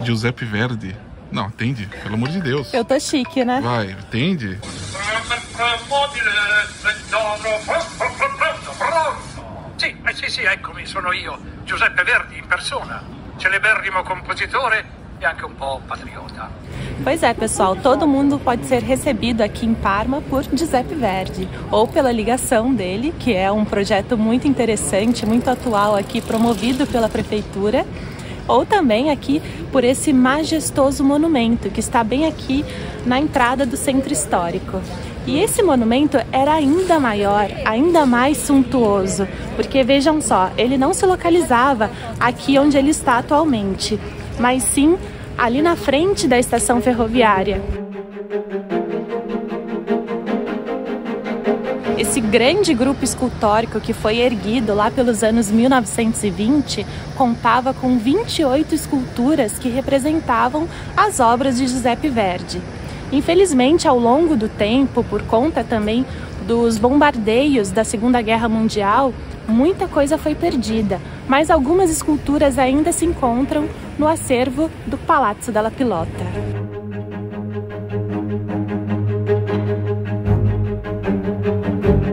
Giuseppe Verdi. Não, atende, pelo amor de Deus. Eu tô chique, né? Vai, atende. Sì, eccomi, sono io, Giuseppe Verdi in persona, celeberrimo compositore e anche un po' patriota. Pois é, pessoal, todo mundo pode ser recebido aqui em Parma por Giuseppe Verdi, ou pela ligação dele, que é um projeto muito interessante, muito atual aqui, promovido pela prefeitura, ou também aqui por esse majestoso monumento, que está bem aqui na entrada do centro histórico. E esse monumento era ainda maior, ainda mais suntuoso, porque vejam só, ele não se localizava aqui onde ele está atualmente, mas sim ali na frente da estação ferroviária. Esse grande grupo escultórico que foi erguido lá pelos anos 1920 contava com 28 esculturas que representavam as obras de Giuseppe Verdi. Infelizmente, ao longo do tempo, por conta também dos bombardeios da Segunda Guerra Mundial, muita coisa foi perdida, mas algumas esculturas ainda se encontram no acervo do Palazzo della Pilota.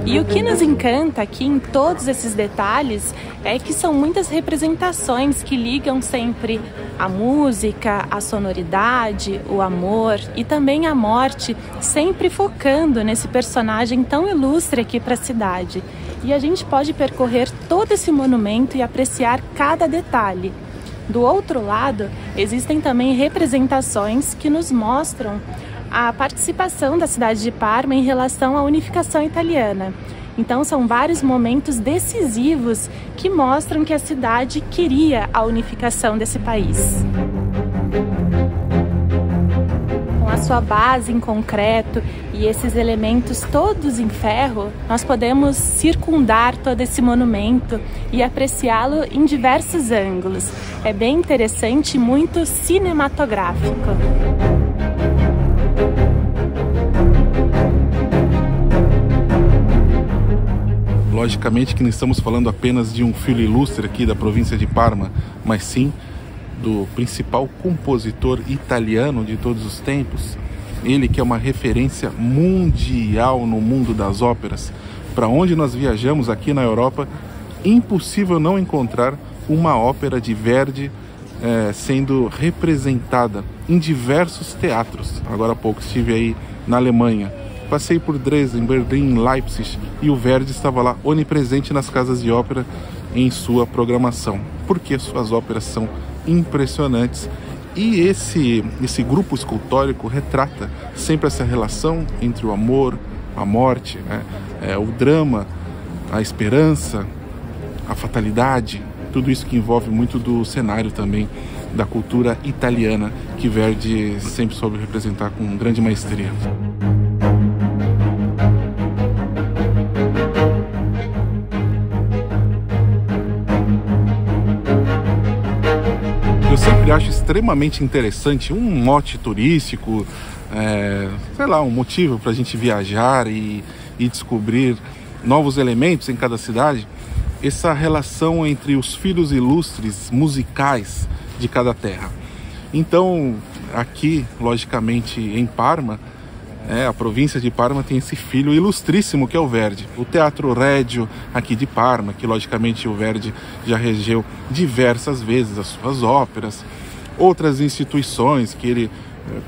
E o que nos encanta aqui em todos esses detalhes é que são muitas representações que ligam sempre a música, a sonoridade, o amor e também a morte, sempre focando nesse personagem tão ilustre aqui para a cidade. E a gente pode percorrer todo esse monumento e apreciar cada detalhe. Do outro lado, existem também representações que nos mostram a participação da cidade de Parma em relação à unificação italiana. Então são vários momentos decisivos que mostram que a cidade queria a unificação desse país. Com a sua base em concreto e esses elementos todos em ferro, nós podemos circundar todo esse monumento e apreciá-lo em diversos ângulos. É bem interessante e muito cinematográfico. Logicamente que não estamos falando apenas de um filho ilustre aqui da província de Parma, mas sim do principal compositor italiano de todos os tempos. Ele que é uma referência mundial no mundo das óperas. Para onde nós viajamos aqui na Europa, impossível não encontrar uma ópera de Verdi sendo representada em diversos teatros. Agora há pouco estive aí na Alemanha. Passei por Dresden, Berlim, Leipzig e o Verdi estava lá onipresente nas casas de ópera em sua programação, porque suas óperas são impressionantes e esse grupo escultórico retrata sempre essa relação entre o amor, a morte, né? O drama, a esperança, a fatalidade, tudo isso que envolve muito do cenário também da cultura italiana que Verdi sempre soube representar com grande maestria. Eu sempre acho extremamente interessante um mote turístico, sei lá, um motivo para a gente viajar e descobrir novos elementos em cada cidade, essa relação entre os filhos ilustres musicais de cada terra. Então, aqui, logicamente, em Parma, a província de Parma tem esse filho ilustríssimo que é o Verdi. O Teatro Regio aqui de Parma, que logicamente o Verdi já regeu diversas vezes as suas óperas. Outras instituições que ele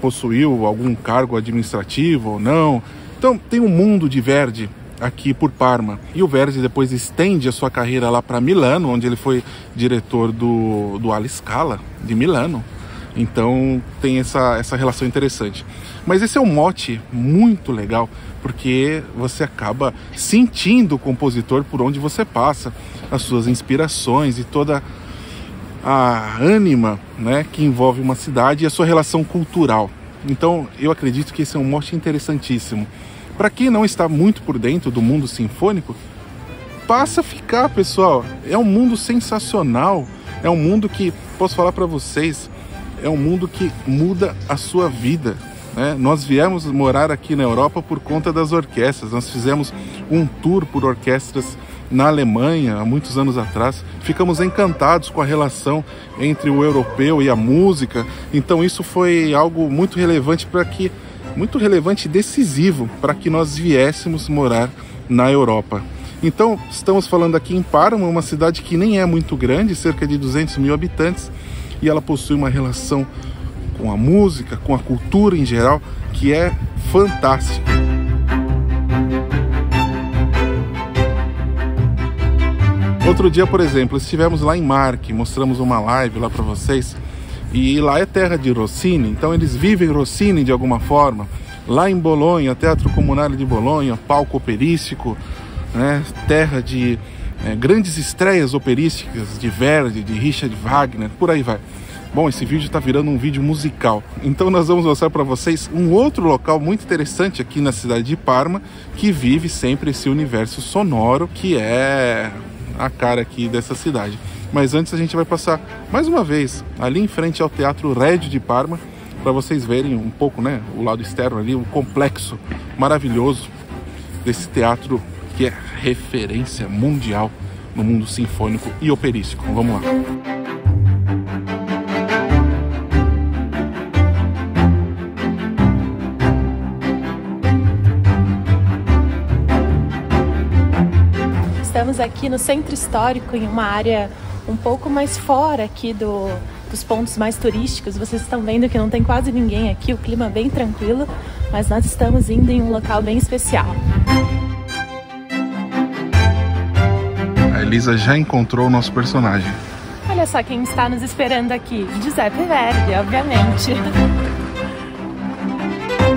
possuiu algum cargo administrativo ou não. Então tem um mundo de Verdi aqui por Parma. E o Verdi depois estende a sua carreira lá para Milano, onde ele foi diretor do Alla Scala de Milano. Então tem essa relação interessante. Mas esse é um mote muito legal, porque você acaba sentindo o compositor por onde você passa, as suas inspirações e toda a ânima, né, que envolve uma cidade e a sua relação cultural. Então eu acredito que esse é um mote interessantíssimo. Para quem não está muito por dentro do mundo sinfônico, passa a ficar, pessoal. É um mundo sensacional, é um mundo que, posso falar para vocês, é um mundo que muda a sua vida, né? Nós viemos morar aqui na Europa por conta das orquestras. Nós fizemos um tour por orquestras na Alemanha, há muitos anos atrás. Ficamos encantados com a relação entre o europeu e a música. Então isso foi algo muito relevante e decisivo para que nós viéssemos morar na Europa. Então estamos falando aqui em Parma, uma cidade que nem é muito grande, cerca de 200 mil habitantes, e ela possui uma relação com a música, com a cultura em geral, que é fantástica. Outro dia, por exemplo, estivemos lá em Marche, mostramos uma live lá para vocês, e lá é terra de Rossini, então eles vivem Rossini de alguma forma. Lá em Bolonha, Teatro Comunale de Bolonha, palco operístico, né, terra de grandes estreias operísticas de Verdi, de Richard Wagner, por aí vai. Bom, esse vídeo está virando um vídeo musical, então nós vamos mostrar para vocês um outro local muito interessante aqui na cidade de Parma, que vive sempre esse universo sonoro, que é a cara aqui dessa cidade. Mas antes a gente vai passar mais uma vez ali em frente ao Teatro Regio de Parma, para vocês verem um pouco, né, o lado externo ali, o complexo maravilhoso desse teatro que é referência mundial no mundo sinfônico e operístico. Vamos lá. Estamos aqui no centro histórico, em uma área um pouco mais fora aqui dos pontos mais turísticos. Vocês estão vendo que não tem quase ninguém aqui, o clima é bem tranquilo, mas nós estamos indo em um local bem especial. A Elisa já encontrou o nosso personagem. Olha só quem está nos esperando aqui, Giuseppe Verdi, obviamente.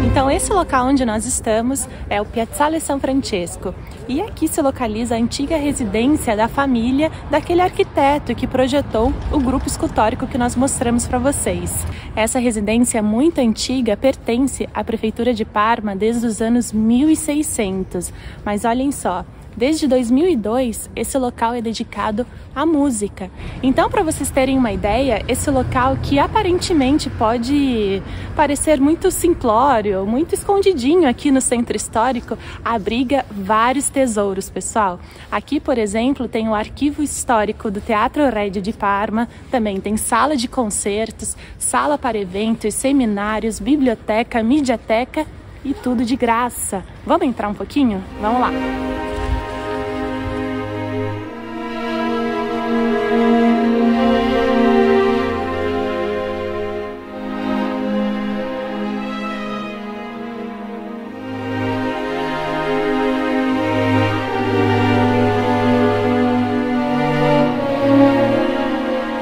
Então esse local onde nós estamos é o Piazzale San Francesco, e aqui se localiza a antiga residência da família daquele arquiteto que projetou o grupo escultórico que nós mostramos para vocês. Essa residência muito antiga pertence à Prefeitura de Parma desde os anos 1600, mas olhem só, desde 2002, esse local é dedicado à música. Então, para vocês terem uma ideia, esse local que aparentemente pode parecer muito simplório, muito escondidinho aqui no centro histórico, abriga vários tesouros, pessoal. Aqui, por exemplo, tem o arquivo histórico do Teatro Regio de Parma, também tem sala de concertos, sala para eventos, seminários, biblioteca, mediateca e tudo de graça. Vamos entrar um pouquinho? Vamos lá!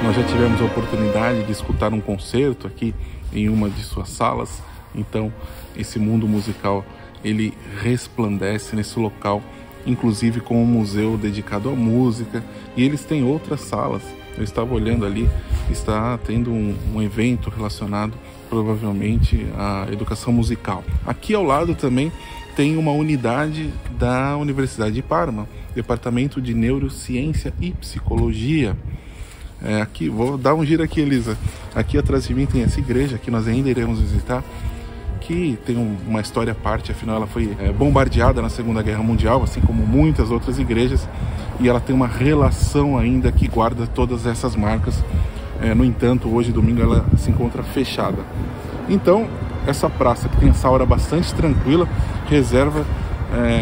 Nós já tivemos a oportunidade de escutar um concerto aqui em uma de suas salas, então esse mundo musical ele resplandece nesse local, inclusive com um museu dedicado à música, e eles têm outras salas. Eu estava olhando ali, está tendo um evento relacionado provavelmente à educação musical. Aqui ao lado também tem uma unidade da Universidade de Parma, Departamento de Neurociência e Psicologia. Aqui, vou dar um giro aqui, Elisa. Aqui atrás de mim tem essa igreja que nós ainda iremos visitar, que tem uma história à parte, afinal ela foi bombardeada na Segunda Guerra Mundial, assim como muitas outras igrejas, e ela tem uma relação ainda que guarda todas essas marcas. No entanto, hoje, domingo, ela se encontra fechada. Então, essa praça que tem essa aura bastante tranquila, reserva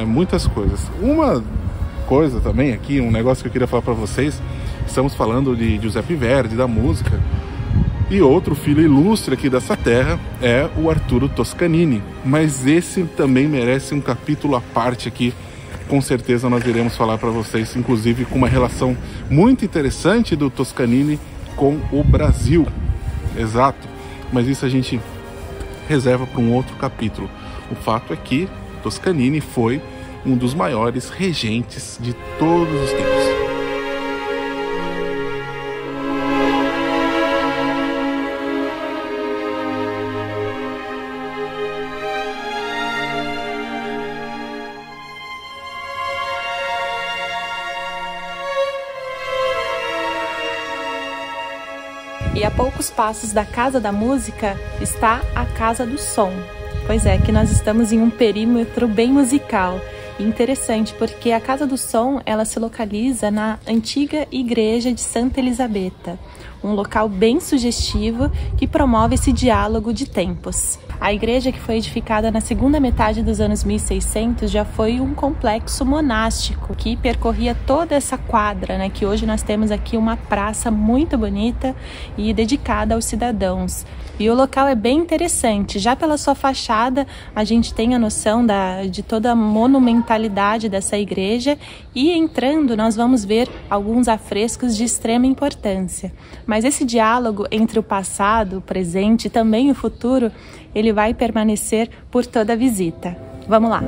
muitas coisas. Uma coisa também aqui, um negócio que eu queria falar para vocês, estamos falando de Giuseppe Verdi, da música, e outro filho ilustre aqui dessa terra é o Arturo Toscanini, mas esse também merece um capítulo à parte aqui. Com certeza nós iremos falar para vocês, inclusive com uma relação muito interessante do Toscanini com o Brasil. Exato, mas isso a gente reserva para um outro capítulo. O fato é que Toscanini foi um dos maiores regentes de todos os tempos. E a poucos passos da Casa da Música está a Casa do Som. Pois é, que nós estamos em um perímetro bem musical. E interessante porque a Casa do Som, ela se localiza na antiga igreja de Santa Elisabetta, um local bem sugestivo que promove esse diálogo de tempos. A igreja, que foi edificada na segunda metade dos anos 1600, já foi um complexo monástico que percorria toda essa quadra, né, que hoje nós temos aqui uma praça muito bonita e dedicada aos cidadãos. E o local é bem interessante, já pela sua fachada a gente tem a noção de toda a monumentalidade dessa igreja, e entrando nós vamos ver alguns afrescos de extrema importância. Mas esse diálogo entre o passado, o presente e também o futuro, ele vai permanecer por toda a visita. Vamos lá!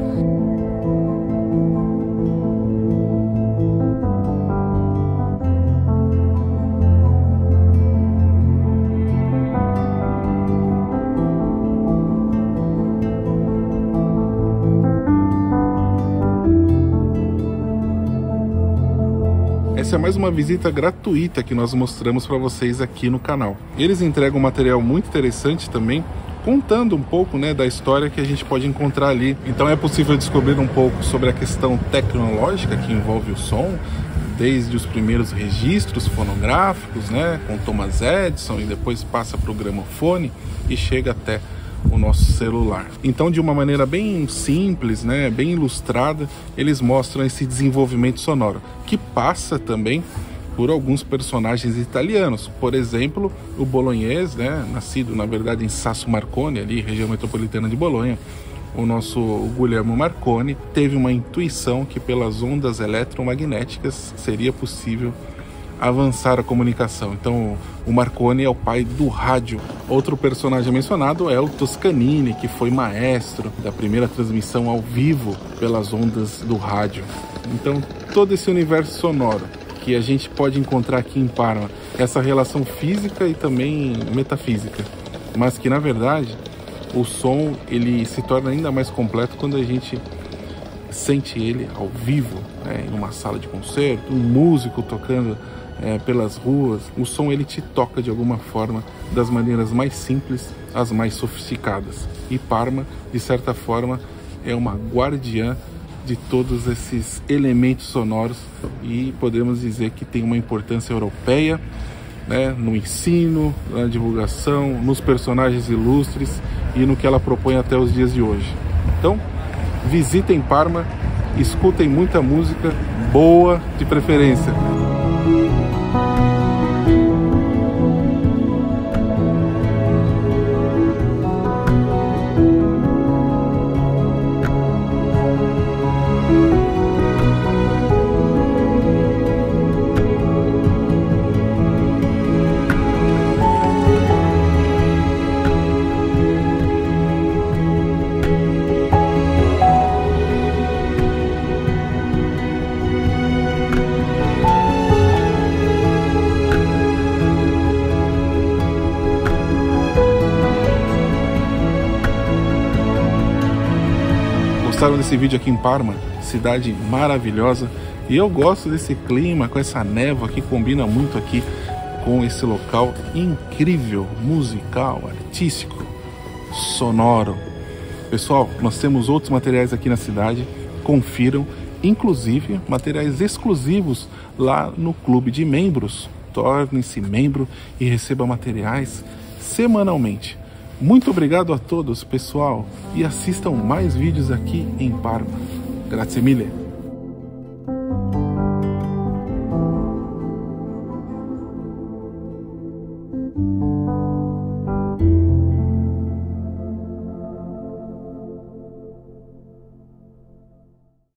Essa é mais uma visita gratuita que nós mostramos para vocês aqui no canal. Eles entregam um material muito interessante também, contando um pouco, né, da história que a gente pode encontrar ali. Então é possível descobrir um pouco sobre a questão tecnológica que envolve o som, desde os primeiros registros fonográficos, né, com Thomas Edison, e depois passa para o gramofone e chega até o nosso celular. Então, de uma maneira bem simples, né, bem ilustrada, eles mostram esse desenvolvimento sonoro, que passa também por alguns personagens italianos. Por exemplo, o Bolognese, né, nascido na verdade em Sasso Marconi, ali, região metropolitana de Bolonha. O nosso Guglielmo Marconi teve uma intuição que pelas ondas eletromagnéticas seria possível avançar a comunicação. Então o Marconi é o pai do rádio. Outro personagem mencionado é o Toscanini, que foi maestro da primeira transmissão ao vivo pelas ondas do rádio. Então todo esse universo sonoro que a gente pode encontrar aqui em Parma, essa relação física e também metafísica, mas que na verdade o som ele se torna ainda mais completo quando a gente sente ele ao vivo, né, em uma sala de concerto, um músico tocando pelas ruas. O som ele te toca de alguma forma, das maneiras mais simples às mais sofisticadas. E Parma, de certa forma, é uma guardiã de todos esses elementos sonoros, e podemos dizer que tem uma importância europeia, né, no ensino, na divulgação, nos personagens ilustres e no que ela propõe até os dias de hoje. Então, visitem Parma, escutem muita música boa de preferência. Gostaram desse vídeo aqui em Parma? Cidade maravilhosa, e eu gosto desse clima, com essa névoa que combina muito aqui com esse local incrível, musical, artístico, sonoro. Pessoal, nós temos outros materiais aqui na cidade, confiram, inclusive materiais exclusivos lá no clube de membros. Torne-se membro e receba materiais semanalmente. Muito obrigado a todos, pessoal, e assistam mais vídeos aqui em Parma. Grazie mille!